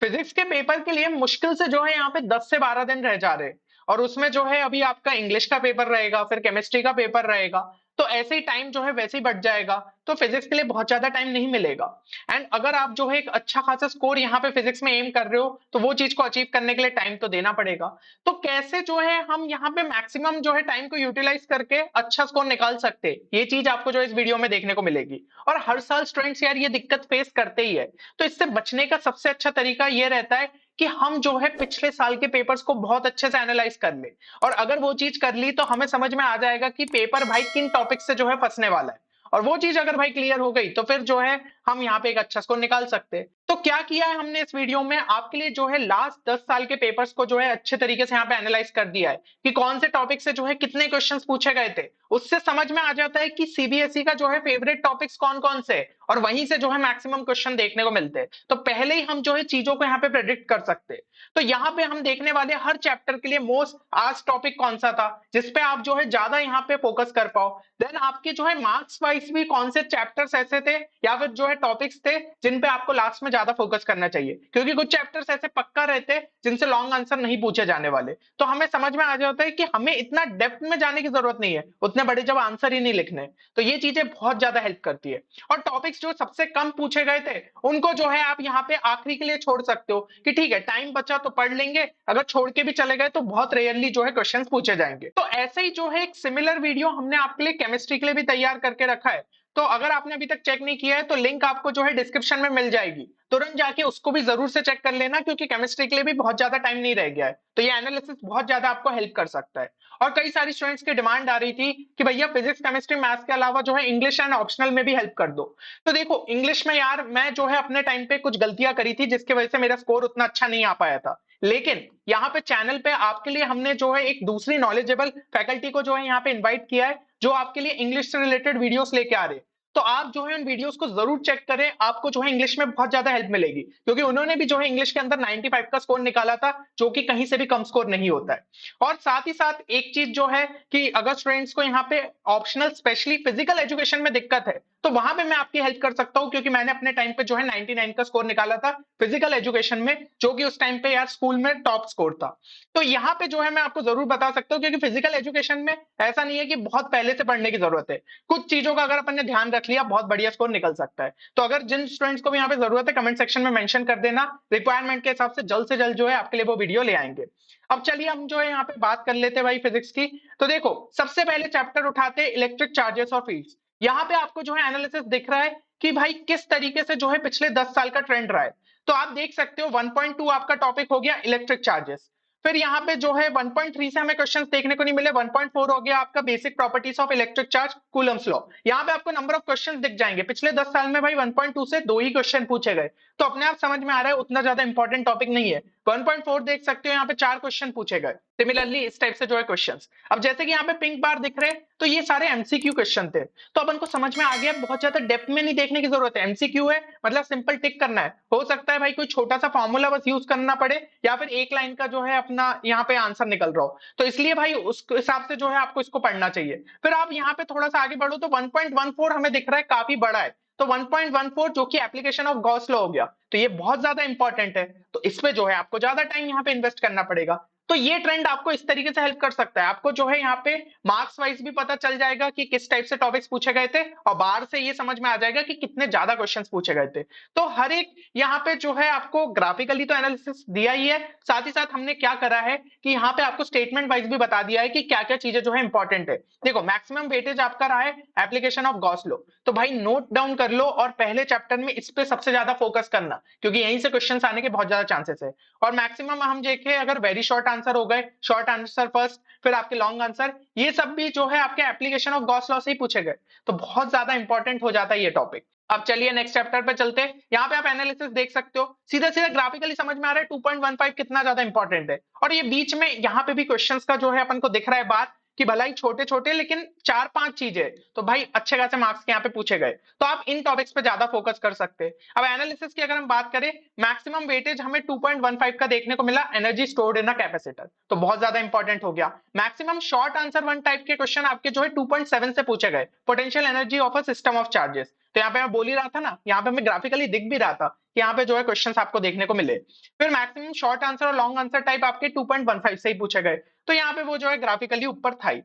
Physics के paper के लिए मुश्किल से जो है यहाँ पे 10 से 12 दिन रह जा रहे हैं और उसमें जो है अभी आपका इंग्लिश का पेपर रहेगा, फिर केमिस्ट्री का पेपर रहेगा। तो ऐसे ही टाइम जो है वैसे ही बढ़ जाएगा। तो फिजिक्स के लिए बहुत ज्यादा टाइम नहीं मिलेगा। एंड अगर आप जो है एक अच्छा खासा स्कोर यहाँ पे फिजिक्स में एम कर रहे हो तो वो चीज को अचीव करने के लिए टाइम तो देना पड़ेगा। तो कैसे जो है हम यहाँ पे मैक्सिमम जो है टाइम को यूटिलाइज करके अच्छा स्कोर निकाल सकते हैं, ये चीज आपको जो इस वीडियो में देखने को मिलेगी। और हर साल स्टूडेंट्स यार ये दिक्कत फेस करते ही है। तो इससे बचने का सबसे अच्छा तरीका ये रहता है कि हम जो है पिछले साल के पेपर्स को बहुत अच्छे से एनालाइज कर ले। और अगर वो चीज कर ली तो हमें समझ में आ जाएगा कि पेपर भाई किन टॉपिक से जो है फंसने वाला है। और वो चीज अगर भाई क्लियर हो गई तो फिर जो है हम यहाँ पे एक अच्छा स्कोर निकाल सकते हैं। तो क्या किया है हमने इस वीडियो में, आपके लिए जो है लास्ट 10 साल के पेपर्स को जो है अच्छे तरीके से यहाँ पे एनालाइज कर दिया है कि कौन से टॉपिक से जो है कितने क्वेश्चंस पूछे गए थे। उससे समझ में आ जाता है कि सीबीएसई का जो है फेवरेट टॉपिक्स कौन कौन से हैं, और वहीं से जो है मैक्सिमम क्वेश्चन देखने को मिलते हैं। तो पहले ही हम जो है चीजों को यहाँ पे प्रेडिक्ट कर सकते हैं। तो यहाँ पे हम देखने वाले हर चैप्टर के लिए मोस्ट आज टॉपिक कौन सा था जिसपे आप जो है ज्यादा यहाँ पे फोकस कर पाओ। देन आपके जो है मार्क्स वाइज भी कौन से चैप्टर्स ऐसे थे या फिर जो है टॉपिक्स थे जिन पे आपको लास्ट में ज्यादा फोकस करना चाहिए, क्योंकि कुछ चैप्टर्स ऐसे पक्का रहते हैं जिनसे लॉन्ग आंसर नहीं पूछे जाने वाले। तो हमें समझ में आ जाता है कि हमें इतना डेप्थ में जाने की जरूरत नहीं है, उतने बड़े जब आंसर ही नहीं लिखने। तो ये चीजें बहुत ज्यादा हेल्प करती है। और टॉपिक्स जो सबसे कम पूछे गए थे उनको जो है आप यहाँ पे आखिरी के लिए छोड़ सकते हो कि ठीक है टाइम बचा तो पढ़ लेंगे, अगर छोड़ के भी चले गए तो बहुत रेयरली जो है क्वेश्चंस पूछे जाएंगे। तो ऐसे ही जो है एक सिमिलर वीडियो हमने आपके लिए केमिस्ट्री के लिए भी तैयार करके रखा है। तो अगर आपने अभी तक चेक नहीं किया है तो लिंक आपको जो है डिस्क्रिप्शन में मिल जाएगी, तुरंत जाके उसको भी जरूर से चेक कर लेना, क्योंकि केमिस्ट्री के लिए भी बहुत ज्यादा टाइम नहीं रह गया है। तो ये एनालिसिस बहुत ज्यादा आपको हेल्प कर सकता है। और कई सारी स्टूडेंट्स की डिमांड आ रही थी कि भैया फिजिक्स केमिस्ट्री मैथ्स के अलावा जो है इंग्लिश एंड ऑप्शनल में भी हेल्प कर दो। तो देखो इंग्लिश में यार मैं जो है अपने टाइम पे कुछ गलतियां करी थी जिसकी वजह से मेरा स्कोर उतना अच्छा नहीं आ पाया था। लेकिन यहाँ पे चैनल पे आपके लिए हमने जो है एक दूसरी नॉलेजेबल फैकल्टी को जो है यहाँ पे इनवाइट किया है, जो आपके लिए इंग्लिश से रिलेटेड वीडियोस लेके आ रहे हैं। तो आप जो है उन वीडियोस को जरूर चेक करें, आपको जो है इंग्लिश में बहुत ज्यादा हेल्प मिलेगी, क्योंकि उन्होंने भी जो है इंग्लिश के अंदर 95 का स्कोर निकाला था, जो कि कहीं से भी कम स्कोर नहीं होता है। और साथ ही साथ एक चीज जो है कि अगर स्टूडेंट्स को यहाँ पे ऑप्शनल स्पेशली फिजिकल एजुकेशन में दिक्कत है तो वहां पे मैं आपकी हेल्प कर सकता हूँ, क्योंकि मैंने अपने टाइम पे जो है 99 का स्कोर निकाला था फिजिकल एजुकेशन में, जो कि उस टाइम पे यार स्कूल में टॉप स्कोर था। तो यहाँ पे जो है मैं आपको जरूर बता सकता हूँ, क्योंकि फिजिकल एजुकेशन में ऐसा नहीं है कि बहुत पहले से पढ़ने की जरूरत है। कुछ चीजों का अगर अपन ने ध्यान रख लिया बहुत बढ़िया स्कोर निकल सकता है। तो अगर जिन स्टूडेंट्स को भी यहाँ पे जरूरत है कमेंट सेक्शन में मेंशन कर देना, रिक्वायरमेंट के हिसाब से जल्द जो है आपके लिए वो वीडियो ले आएंगे। अब चलिए हम जो है यहाँ पे बात कर लेते हैं भाई फिजिक्स की। तो देखो सबसे पहले चैप्टर उठाते हैं इलेक्ट्रिक चार्जेस और फील्ड्स। यहाँ पे आपको जो है एनालिसिस दिख रहा है कि भाई किस तरीके से जो है पिछले 10 साल का ट्रेंड रहा है। तो आप देख सकते हो 1.2 आपका टॉपिक हो गया इलेक्ट्रिक चार्जेस। फिर यहाँ पे जो है 1.3 से हमें क्वेश्चंस देखने को नहीं मिले, 1.4 हो गया आपका basic properties of electric charge Coulomb's law. यहाँ पे आपको नंबर ऑफ क्वेश्चंस दिख जाएंगे, पिछले 10 साल में भाई 1.2 से 2 ही क्वेश्चन पूछे गए। तो अपने आप समझ में आ रहा है उतना ज्यादा इंपॉर्टेंट टॉपिक नहीं है। 1.4 देख सकते हो यहाँ पे 4 क्वेश्चन पूछे गए। सिमिलरली इस टाइप से जो है क्वेश्चंस, अब जैसे कि यहाँ पे पिंक बार दिख रहे हैं तो ये सारे एमसीक्यू क्वेश्चन थे। तो अपन को समझ में आ गया बहुत ज्यादा डेप्थ में नहीं देखने की जरूरत है, एमसीक्यू है मतलब सिंपल टिक करना है। हो सकता है भाई कोई छोटा सा फॉर्मूला बस यूज करना पड़े या फिर एक लाइन का जो है अपना यहाँ पे आंसर निकल रहा हो, तो इसलिए भाई उस हिसाब से जो है आपको इसको पढ़ना चाहिए। फिर आप यहाँ पे थोड़ा सा आगे बढ़ो तो 1.14 हमें दिख रहा है काफी बड़ा है। तो 1.14 जो कि एप्लीकेशन ऑफ गॉस लॉ हो गया, तो ये बहुत ज्यादा इंपॉर्टेंट है। तो इसमें जो है आपको ज्यादा टाइम यहाँ पे इन्वेस्ट करना पड़ेगा। तो ये ट्रेंड आपको इस तरीके से हेल्प कर सकता है, आपको जो है यहाँ पे मार्क्स वाइज भी पता चल जाएगा कि किस टाइप से टॉपिक्स पूछे गए थे, और बाहर से ये समझ में आ जाएगा कि कितने ज्यादा क्वेश्चंस पूछे गए थे। तो हर एक यहाँ पे जो है आपको ग्राफिकली तो एनालिसिस दिया ही है, साथ ही साथ हमने क्या करा है कि यहाँ पे आपको स्टेटमेंट वाइज भी बता दिया है कि क्या क्या चीजें जो है इंपॉर्टेंट है। देखो मैक्सिमम वेटेज आपका रहा है एप्लीकेशन ऑफ गॉस लॉ, तो भाई नोट डाउन कर लो और पहले चैप्टर में इस पे सबसे ज्यादा फोकस करना, क्योंकि यहीं से क्वेश्चन आने के बहुत ज्यादा चांसेस है। और मैक्सिमम हम देखें अगर वेरी शॉर्ट आंसर हो गए, शॉर्ट आंसर फर्स्ट फिर आपके लॉन्ग आंसर, ये सब भी जो है आपके एप्लीकेशन ऑफ गॉस लॉ से ही पूछे गए। तो बहुत ज्यादा इंपॉर्टेंट हो जाता है ये टॉपिक। अब चलिए नेक्स्ट चैप्टर पे चलते हैं। यहाँ पे आप एनालिसिस देख सकते हो, सीधा सीधा ग्राफिकली समझ में आ रहा है 2.15 कितना ज्यादा इंपॉर्टेंट है। और ये बीच में यहाँ पे भी क्वेश्चंस का जो है अपन को दिख रहा है बात कि भला ही छोटे छोटे लेकिन 4-5 चीजें, तो भाई अच्छे खासे मार्क्स के यहाँ पे पूछे गए। तो आप इन टॉपिक्स पे ज्यादा फोकस कर सकते हैं। अब एनालिसिस की अगर हम बात करें, मैक्सिमम वेटेज हमें 2.15 का देखने को मिला, energy stored in a capacitor, तो बहुत ज्यादा इंपॉर्टेंट हो गया। Maximum short answer one type के क्वेश्चन आपके जो है 2.7 से पूछे गए, potential energy of a system of charges, तो यहाँ पे मैं बोल ही रहा था ना, यहाँ पे हमें ग्राफिकली दिख भी रहा था कि यहाँ पे जो है क्वेश्चंस आपको देखने को मिले। फिर मैक्सिमम शॉर्ट आंसर और लॉन्ग आंसर टाइप आपके 2.15 से ही पूछे गए, तो यहाँ पे वो जो है ग्राफिकली ऊपर था ही।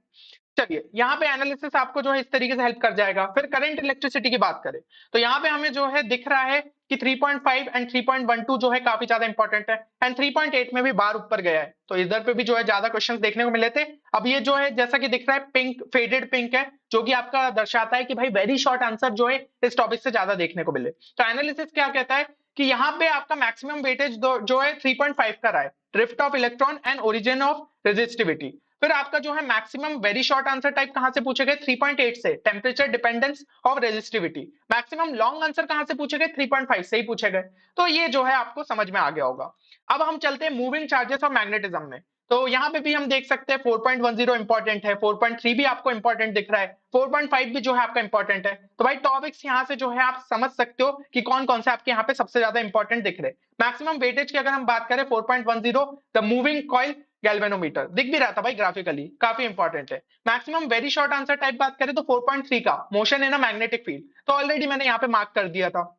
चलिए यहाँ पे एनालिसिस आपको जो है इस तरीके से हेल्प कर जाएगा। फिर करंट इलेक्ट्रिसिटी की बात करें तो यहाँ पे हमें जो है दिख रहा है कि 3.5 एंड 3.12 जो है काफी ज्यादा इंपॉर्टेंट है, एंड 3.8 में भी बार ऊपर गया है, तो इधर पे भी जो है ज्यादा क्वेश्चंस देखने को मिले थे। अब ये जो है जैसा कि दिख रहा है पिंक, फेडेड पिंक है, जो कि आपका दर्शाता है कि भाई वेरी शॉर्ट आंसर जो है इस टॉपिक से ज्यादा देखने को मिले। तो एनालिसिस क्या कहता है कि यहाँ पे आपका मैक्सिमम वेटेज जो है 3.5 का रहा है, drift of electron and origin of resistivity. फिर आपका जो है maximum very short answer type कहां से पूछे गए, 3.8 से, temperature dependence of resistivity. Maximum long answer कहां से पूछे गए, 3.5 से ही पूछे गए। तो ये जो है आपको समझ में आ गया होगा। अब हम चलते हैं मूविंग चार्जेस और मैग्नेटिज्म में। तो यहाँ पे भी हम देख सकते हैं 4.10 इंपॉर्टेंट है, 4.3 भी आपको इंपॉर्टेंट दिख रहा है, 4.5 भी जो है आपका इंपॉर्टेंट है। तो भाई टॉपिक्स यहाँ से जो है आप समझ सकते हो कि कौन कौन से आपके यहाँ पे सबसे ज्यादा इंपॉर्टेंट दिख रहे हैं। मैक्सिमम वेटेज की अगर हम बात करें 4.10, द मूविंग कॉइल गैल्वेनोमीटर दिख भी रहा था भाई ग्राफिकली, काफी इंपॉर्टेंट है। Maximum very short answer type बात करें तो 4.3 का motion in a magnetic field, तो ऑलरेडी मैंने यहाँ पे मार्क कर दिया था।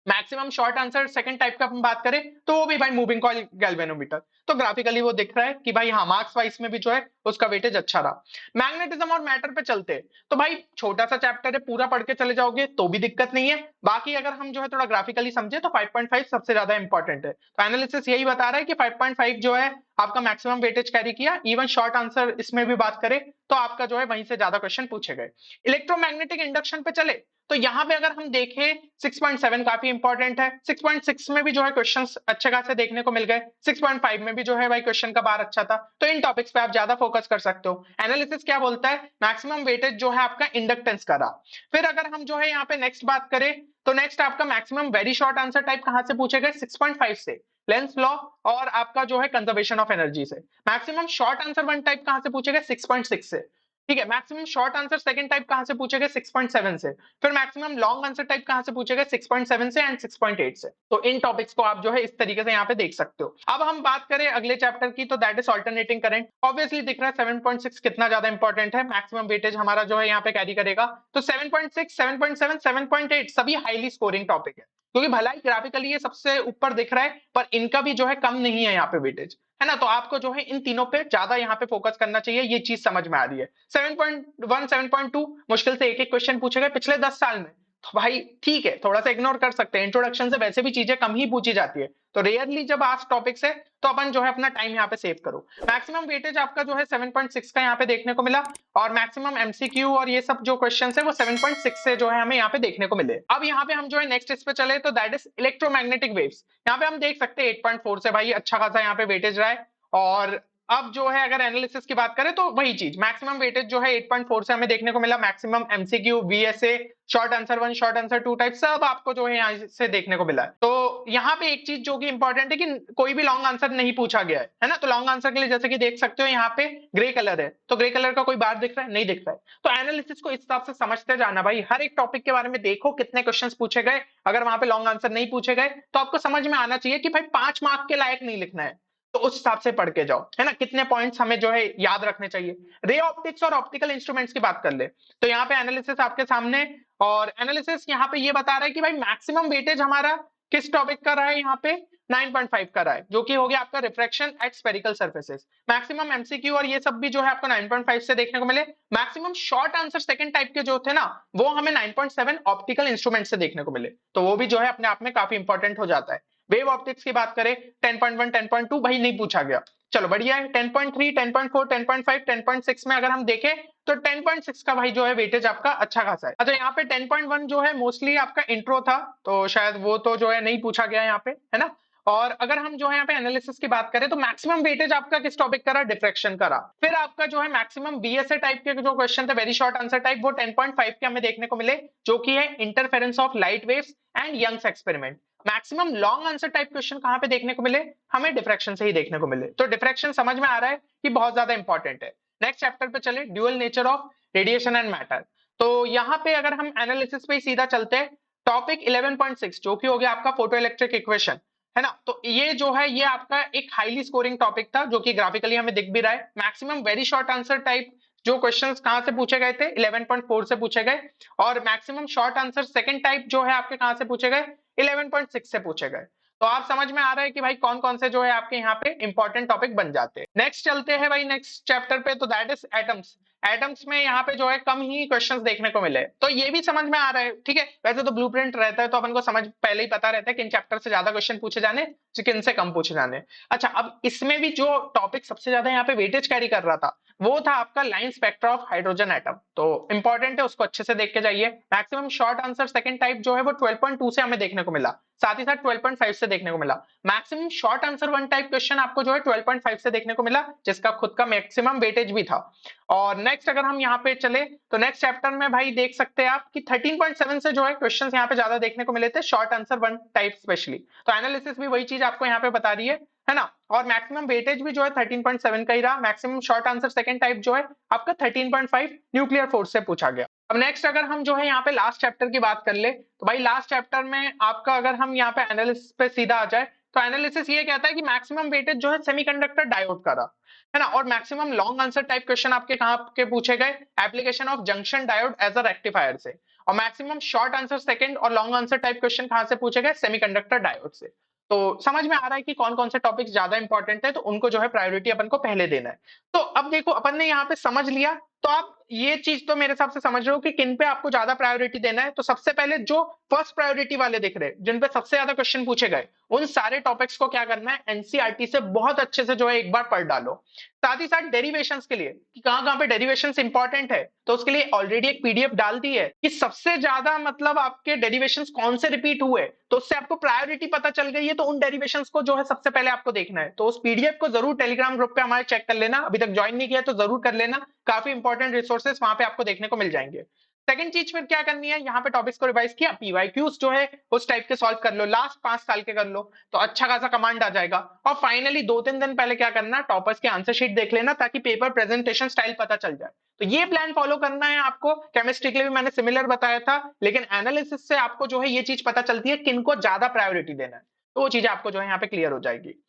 Maximum short answer second type का हम बात करें तो वो भी भाई मूविंग कॉइल गैल्वेनोमीटर, तो ग्राफिकली वो दिख रहा है कि भाई हाँ मार्क्स वाइज में भी जो है उसका वेटेज अच्छा रहा। मैग्नेटिज्म और मैटर पे चलते हैं तो भाई छोटा सा चैप्टर है, पूरा पढ़ के चले जाओगे तो भी दिक्कत नहीं है। बाकी अगर हम जो है थोड़ा ग्राफिकली समझे तो 5.5 सबसे ज्यादा इंपॉर्टेंट है। तो एनालिसिस यही बता रहा है कि 5.5 जो है आपका मैक्सिमम वेटेज कैरी किया। इवन शॉर्ट आंसर इसमें भी बात करें तो आपका जो है वहीं से ज्यादा क्वेश्चन पूछे गए। इलेक्ट्रोमैग्नेटिक इंडक्शन पे चले तो यहाँ पे अगर हम देखें 6.7 काफी इंपॉर्टेंट है, 6.6 में भी जो है क्वेश्चंस अच्छे खासे देखने को मिल गए, 6.5 में भी जो है भाई क्वेश्चन का बार अच्छा था, तो इन टॉपिक्स पे आप ज्यादा फोकस कर सकते हो। एनालिसिस क्या बोलता है, मैक्सिमम वेटेज जो है आपका इंडक्टेंस का रहा। फिर अगर हम जो है यहाँ पे नेक्स्ट बात करें तो नेक्स्ट आपका maximum very short answer type कहां से पूछे गए, 6.5 से, लेंस लॉ और आपका जो है कंजर्वेशन ऑफ एनर्जी से। Maximum short answer one type कहां से पूछे गए, 6.6 से, ठीक है। Maximum short answer second type कहां से पूछे गए, 6.7 से। फिर मैक्सिमम लॉन्ग आंसर टाइप कहां से पूछे गए, 6.7 से एंड 6.8 से। तो इन टॉपिक्स को आप जो है इस तरीके से यहाँ पे देख सकते हो। अब हम बात करें अगले चैप्टर की तो that is alternating current. Obviously दिख रहा है 7.6 कितना ज्यादा इंपॉर्टेंट है, मैक्सिमम वेटेज हमारा जो है यहाँ पे कैरी करेगा। तो 7.6, 7.7, 7.8 सभी हाईली स्कोरिंग टॉपिक है, क्योंकि भला ही ग्राफिकली ये सबसे ऊपर दिख रहा है पर इनका भी जो है कम नहीं है यहाँ पे वेटेज, है ना। तो आपको जो है इन तीनों पे ज्यादा यहाँ पे फोकस करना चाहिए, ये चीज समझ में आ रही है। 7.1, 7.2 मुश्किल से एक एक क्वेश्चन पूछे गए पिछले 10 साल में, तो भाई ठीक है थोड़ा सा इग्नोर कर सकते हैं, इंट्रोडक्शन से वैसे भी चीजें कम ही पूछी जाती है, तो रेयरली जब आज टॉपिक से तो अपन जो है अपना टाइम यहाँ पे सेव करो। मैक्सिमम वेटेज आपका जो है 7.6 का यहाँ पे देखने को मिला, और मैक्सिमम एमसीक्यू और ये सब जो क्वेश्चन है वो 7.6 से जो है हमें यहाँ पे देखने को मिले। अब यहाँ पे हम जो है नेक्स्ट इस पे चले तो दैट इज इलेक्ट्रोमैग्नेटिक वेव्स। यहाँ पे हम देख सकते हैं 8.4 से भाई अच्छा खासा यहाँ पे वेटेज रहा है। और अब जो है अगर एनालिसिस की बात करें तो वही चीज, मैक्सिमम वेटेज जो है 8.4 से हमें देखने को मिला। Maximum MCQ, VSA, short answer 1, short answer 2 type सब आपको जो है यहाँ से देखने को मिला है। तो यहाँ पे एक चीज जो कि इंपॉर्टेंट है कि कोई भी लॉन्ग आंसर नहीं पूछा गया है ना। तो लॉन्ग आंसर के लिए जैसे कि देख सकते हो यहाँ पे ग्रे कलर है, तो ग्रे कलर का कोई बार दिख रहा है, नहीं दिख रहा है। तो एनालिसिस को इस हिसाब से समझते जाना भाई, हर एक टॉपिक के बारे में देखो कितने क्वेश्चन पूछे गए, अगर वहां पे लॉन्ग आंसर नहीं पूछे गए तो आपको समझ में आना चाहिए कि भाई 5 मार्क के लायक नहीं लिखना है, तो उस हिसाब से पढ़ के जाओ, है ना। कितने पॉइंट्स हमें जो है याद रखने चाहिए। रे ऑप्टिक्स और ऑप्टिकल इंस्ट्रूमेंट्स की बात कर ले तो यहाँ पे एनालिसिस आपके सामने, और एनालिसिस यहाँ पे ये बता रहा है कि भाई मैक्सिमम वेटेज हमारा किस टॉपिक का रहा है, यहाँ पे 9.5 का रहा है, जो कि हो गया आपका refraction at spherical surfaces. Maximum MCQ और ये सब भी जो है आपको 9.5 से देखने को मिले। Maximum short answer second type के जो थे ना वो हमें 9.7 ऑप्टिकल इंस्ट्रूमेंट से देखने को मिले, तो वो भी जो है अपने आप में काफी इंपॉर्टेंट हो जाता है। वेव ऑप्टिक्स की बात करें 10.1, 10.2 भाई नहीं पूछा गया, चलो बढ़िया है। 10.3, 10.4, 10.5, 10.6 में अगर हम देखें तो 10.6 का भाई जो है वेटेज आपका अच्छा खासा है। अच्छा यहाँ पे 10.1 जो है मोस्टली आपका इंट्रो था, तो शायद वो तो जो है नहीं पूछा गया यहाँ पे, है ना। और अगर हम जो है यहाँ पे एनालिसिस की बात करें तो मैक्सिमम वेटेज आपका किस टॉपिक का रहा, डिफ्रैक्शन का रहा। फिर आपका जो है मैक्सिमम बीएसए टाइप के जो क्वेश्चन थे, वेरी शॉर्ट आंसर टाइप, वो 10.5 के हमें देखने को मिले, जो कि है interference of light waves and Young's experiment. Maximum long answer type question कहां पे देखने को मिले, हमें डिफ्रैक्शन से ही देखने को मिले। तो डिफ्रैक्शन समझ में आ रहा है कि बहुत ज्यादा इंपॉर्टेंट है। नेक्स्ट चैप्टर पे चले, dual nature of radiation and matter. तो यहाँ पे अगर हम एनालिसिस पे ही सीधा चलते हैं, टॉपिक 11.6 जो कि हो गया आपका फोटो इलेक्ट्रिक इक्वेशन, है ना। तो ये जो है ये आपका एक हाईली स्कोरिंग टॉपिक था, जो कि ग्राफिकली हमें दिख भी रहा है। Maximum very short answer type जो क्वेश्चंस कहां से पूछे गए थे 11.4 से पूछे गए, और maximum short answer second type जो है आपके कहां से पूछे गए 11.6 से पूछे गए। तो आप समझ में आ रहा है कि भाई कौन कौन से जो है आपके यहाँ पे इंपॉर्टेंट टॉपिक बन जाते हैं। नेक्स्ट चलते हैं भाई नेक्स्ट चैप्टर पे, तो दैट इज एटम्स। एटम्स में यहाँ पे जो है कम ही क्वेश्चंस देखने को मिले, तो ये भी समझ में आ रहा है, ठीक है। वैसे तो ब्लूप्रिंट रहता है तो अपन को समझ पहले ही पता रहता है कि इन चैप्टर से ज्यादा क्वेश्चन पूछे जाने, किन से कम पूछे जाने। अच्छा, अब इसमें भी जो टॉपिक सबसे ज्यादा यहाँ पे वेटेज कैरी कर रहा था वो था आपका line spectra of hydrogen atom. तो इंपॉर्टेंट है, उसको अच्छे से देख के जाइए। Maximum short answer second type जो है वो 12.2 से हमें देखने को मिला, साथ ही साथ 12.5 से देखने को मिला। Maximum short answer one type question आपको जो है 12.5 से देखने को मिला, जिसका खुद का मैक्सिमम वेटेज भी था। और नेक्स्ट अगर हम यहाँ पे चले तो नेक्स्ट चैप्टर में भाई देख सकते हैं आप कि 13.7 से जो है क्वेश्चंस यहाँ पे ज्यादा देखने को मिले थे, short answer one type specially. तो एनालिसिस भी वही चीज आपको यहाँ पे बता रही है ना। और मैक्सिमम वेटेज भी जो है 13.7 का ही रहा। Maximum short answer second type जो है आपका 13.5 न्यूक्लियर फोर्स से पूछा गया। अब नेक्स्ट अगर हम जो है यहाँ पे लास्ट चैप्टर की बात कर ले, तो भाई लास्ट चैप्टर में आपका अगर हम यहाँ पे एनालिसिस पे सीधा आ जाए तो एनालिसिस ये कहता है कि मैक्सिमम वेटेज जो है सेमीकंडक्टर डायोड का रहा, है ना। और maximum long answer type question आपके कहां के पूछे गए, application of junction diode as a rectifier से। और मैक्सिमम शॉर्ट आंसर सेकंड और लॉन्ग आंसर टाइप क्वेश्चन कहां से पूछे गए, सेमीकंडक्टर डायोड से। तो समझ में आ रहा है कि कौन कौन से टॉपिक्स ज्यादा इंपॉर्टेंट है, तो उनको जो है प्रायोरिटी अपन को पहले देना है। तो अब देखो अपन ने यहाँ पे समझ लिया, तो आप ये चीज तो मेरे हिसाब से समझ रहे हो कि किन पे आपको ज्यादा प्रायोरिटी देना है। तो सबसे पहले जो फर्स्ट प्रायोरिटी वाले दिख रहे हैं, जिन पे सबसे ज्यादा क्वेश्चन पूछे गए, उन सारे टॉपिक्स को क्या करना है, एनसीईआरटी से बहुत अच्छे से जो है एक बार पढ़ डालो। साथ ही साथ डेरिवेशंस के लिए कि कहां-कहां पे डेरिवेशंस इंपॉर्टेंट है, तो उसके लिए ऑलरेडी एक पीडीएफ डाल दी है कि सबसे ज्यादा मतलब आपके डेरिवेशंस कौन से रिपीट हुए, तो उससे आपको प्रायोरिटी पता चल गई है। तो उन डेरिवेशंस को जो है सबसे पहले आपको देखना है। तो उस पीडीएफ को जरूर टेलीग्राम ग्रुप पे हमारे चेक कर लेना, अभी तक ज्वाइन नहीं किया तो जरूर कर लेना, काफी इंपॉर्टेंट रिसोर्सेज वहां पे आपको देखने को मिल जाएंगे। सेकंड चीज फिर क्या करनी है, यहाँ पे टॉपिक्स को रिवाइज किया, पीवाईक्यूज जो है उस टाइप के सॉल्व कर लो, लास्ट 5 साल के कर लो, तो अच्छा खासा कमांड आ जाएगा। और फाइनली 2-3 दिन पहले क्या करना, टॉपर्स की आंसर शीट देख लेना, ताकि पेपर प्रेजेंटेशन स्टाइल पता चल जाए। तो ये प्लान फॉलो करना है आपको। केमिस्ट्री के लिए भी मैंने सिमिलर बताया था, लेकिन एनालिसिस से आपको जो है ये चीज पता चलती है किनको ज्यादा प्रायोरिटी देना है, तो वो चीज आपको जो है यहाँ पे क्लियर हो जाएगी।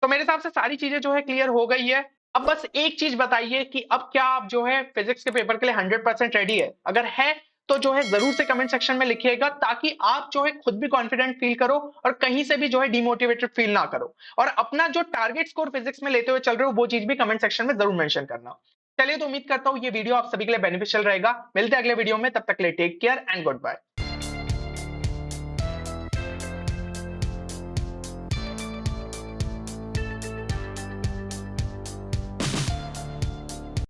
तो मेरे हिसाब से सारी चीजें जो है क्लियर हो गई है। अब बस एक चीज बताइए कि अब क्या आप जो है फिजिक्स के पेपर के लिए 100% रेडी है? अगर है तो जो है जरूर से कमेंट सेक्शन में लिखिएगा, ताकि आप जो है खुद भी कॉन्फिडेंट फील करो और कहीं से भी जो है डिमोटिवेटेड फील ना करो। और अपना जो टारगेट स्कोर फिजिक्स में लेते हुए चल रहे हो वो चीज भी कमेंट सेक्शन में जरूर मेंशन करना। चलिए, तो उम्मीद करता हूं ये वीडियो आप सभी के लिए बेनिफिशियल रहेगा। मिलते हैं अगले वीडियो में, तब तक के लिए take care and good bye.